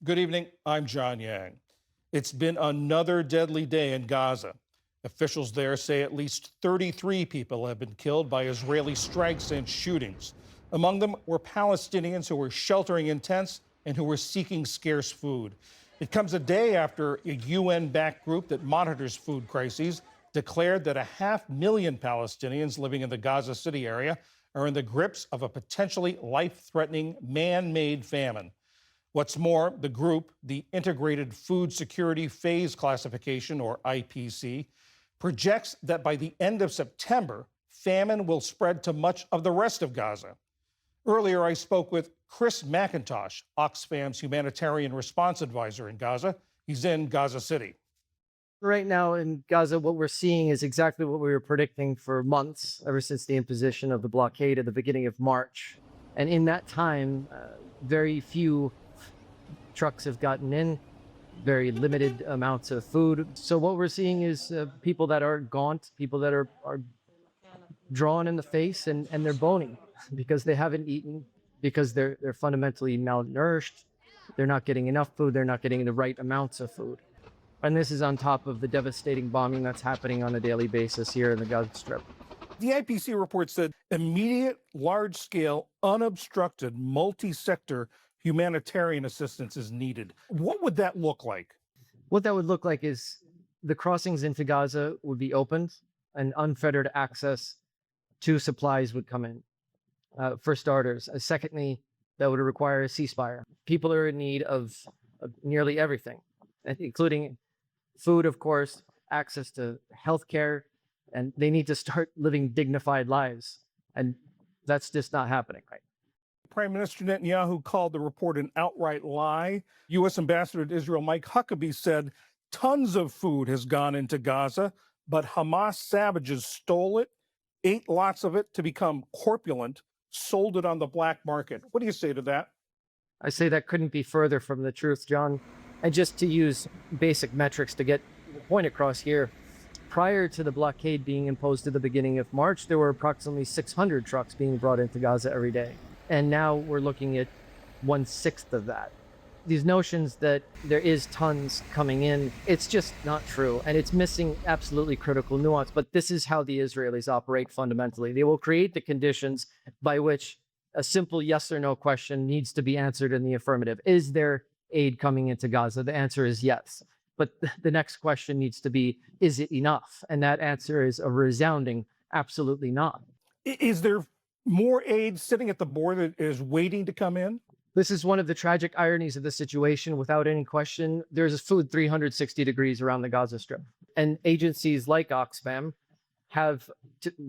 Good evening. I'm John Yang. It's been another deadly day in Gaza. Officials there say at least 33 people have been killed by Israeli strikes and shootings. Among them were Palestinians who were sheltering in tents and who were seeking scarce food. It comes a day after a UN backed group that monitors food crises declared that 500,000 Palestinians living in the Gaza City area are in the grips of a potentially life threatening man made famine. What's more, the group, the Integrated Food Security Phase Classification, or IPC, projects that by the end of September, famine will spread to much of the rest of Gaza. Earlier, I spoke with Chris McIntosh, Oxfam's humanitarian response advisor in Gaza. He's in Gaza City. Right now in Gaza, what we're seeing is exactly what we were predicting for months, ever since the imposition of the blockade at the beginning of March. And in that time, very few trucks have gotten in, very limited amounts of food. So what we're seeing is people that are gaunt, people that are drawn in the face, and they're bony because they haven't eaten, because they're fundamentally malnourished. They're not getting enough food. They're not getting the right amounts of food. And this is on top of the devastating bombing that's happening on a daily basis here in the Gaza Strip. The IPC report said immediate, large scale, unobstructed, multi sector humanitarian assistance is needed. What would that look like? What that would look like is the crossings into Gaza would be opened and unfettered access to supplies would come in, for starters. Secondly, that would require a ceasefire. People are in need of nearly everything, including food, of course, access to healthcare, and they need to start living dignified lives. And that's just not happening, right? Prime Minister Netanyahu called the report an outright lie. U.S. Ambassador to Israel Mike Huckabee said tons of food has gone into Gaza, but Hamas savages stole it, ate lots of it to become corpulent, sold it on the black market. What do you say to that? I say that couldn't be further from the truth, John. And just to use basic metrics to get the point across here, prior to the blockade being imposed at the beginning of March, there were approximately 600 trucks being brought into Gaza every day. And now we're looking at 1/6 of that. These notions that there is tons coming in, it's just not true. And it's missing absolutely critical nuance. But this is how the Israelis operate fundamentally. They will create the conditions by which a simple yes or no question needs to be answered in the affirmative. Is there aid coming into Gaza? The answer is yes. But the next question needs to be, is it enough? And that answer is a resounding absolutely not. Is there more aid sitting at the border that is waiting to come in? This is one of the tragic ironies of the situation. Without any question, there's food 360 degrees around the Gaza Strip. And agencies like Oxfam have,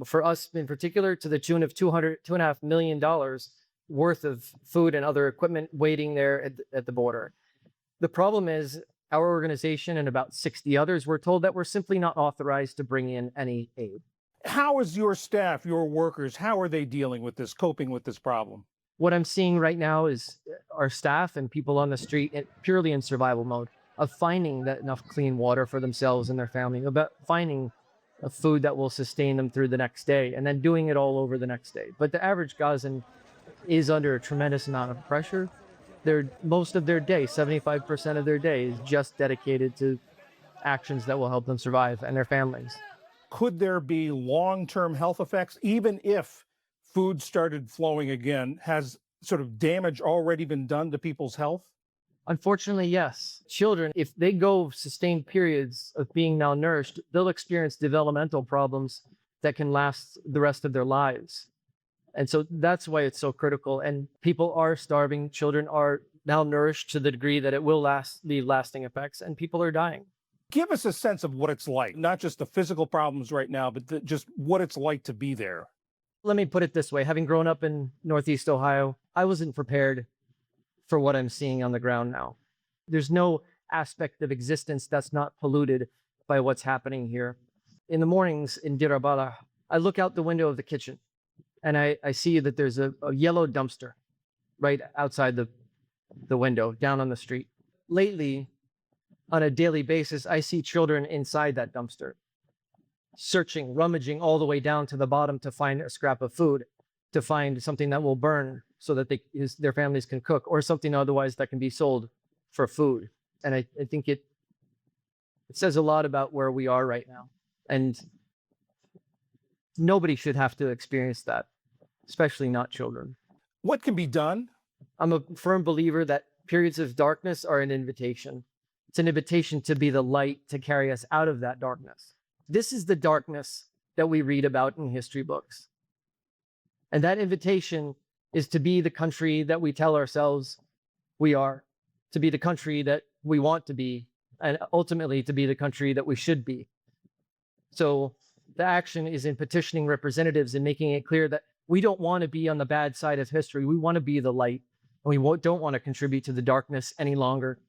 for us in particular, to the tune of $2.5 million worth of food and other equipment waiting there at the border. The problem is our organization and about 60 others were told that we're simply not authorized to bring in any aid. How is your staff, your workers, how are they dealing with this, coping with this problem? What I'm seeing right now is our staff and people on the street purely in survival mode of finding that enough clean water for themselves and their family, about finding a food that will sustain them through the next day, and then doing it all over the next day. But the average Gazan is under a tremendous amount of pressure. Most of their day, 75% of their day, is just dedicated to actions that will help them survive and their families. Could there be long-term health effects, even if food started flowing again? Has sort of damage already been done to people's health? Unfortunately, yes. Children, if they go sustained periods of being malnourished, they'll experience developmental problems that can last the rest of their lives. And so that's why it's so critical. And people are starving. Children are malnourished to the degree that it will leave lasting effects, and people are dying. Give us a sense of what it's like, not just the physical problems right now, but just what it's like to be there. Let me put it this way. Having grown up in Northeast Ohio, I wasn't prepared for what I'm seeing on the ground now. There's no aspect of existence that's not polluted by what's happening here. In the mornings in Deir al-Balah, I look out the window of the kitchen and I see that there's a yellow dumpster right outside the window down on the street. Lately, on a daily basis, I see children inside that dumpster, searching, rummaging all the way down to the bottom to find a scrap of food, to find something that will burn so that their families can cook, or something otherwise that can be sold for food. And I think it says a lot about where we are right now. And nobody should have to experience that, especially not children. What can be done? I'm a firm believer that periods of darkness are an invitation. It's an invitation to be the light to carry us out of that darkness. This is the darkness that we read about in history books. And that invitation is to be the country that we tell ourselves we are, to be the country that we want to be, and ultimately to be the country that we should be. So the action is in petitioning representatives and making it clear that we don't want to be on the bad side of history. We want to be the light, and we don't want to contribute to the darkness any longer.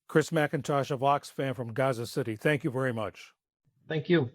Chris McIntosh, a Vox fan from Gaza City. Thank you very much. Thank you.